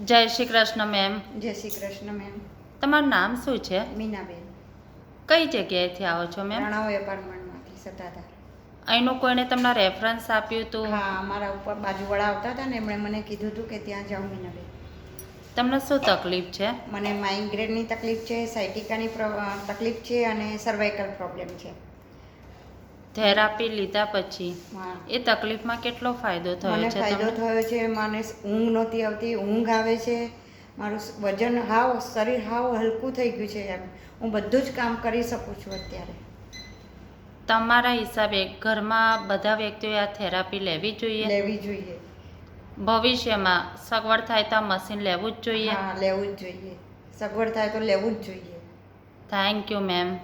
જય શ્રી કૃષ્ણ મેમ. જય શ્રી કૃષ્ણ મેમ. તમારું નામ શું છે? મીનાબેન. કઈ જગ્યાએથી આવો છો મેમ? રાણાઓ એપાર્ટમેન્ટમાંથી સત્તાધાર. અહીંનું કોઈને તમને રેફરન્સ આપ્યું હતું? હા, અમારા ઉપર બાજુવાળા આવતા હતા ને એમણે મને કીધું હતું કે ત્યાં જાઓ મીનાબેન. તમને શું તકલીફ છે? મને માઇગ્રેનની તકલીફ છે, સાયટિકાની તકલીફ છે અને સર્વાઇકલ પ્રોબ્લેમ છે. થેરાપી લીધા પછી હા, એ તકલીફમાં કેટલો ફાયદો થયો મને છે ફાયદો તમને? થયો છે. મને ઊંઘ નહોતી આવતી, ઊંઘ આવે છે. મારું વજન હાવ શરીર હાવ હલકું થઈ ગયું છે. એમ હું બધું જ કામ કરી શકું છું અત્યારે. તમારા હિસાબે ઘરમાં બધા વ્યક્તિઓએ આ થેરાપી લેવી જોઈએ? લેવી જોઈએ. ભવિષ્યમાં સગવડ થાય તો આ મશીન લેવું જ જોઈએ? હા, લેવું જ જોઈએ. સગવડ થાય તો લેવું જ જોઈએ. Thank you ma'am.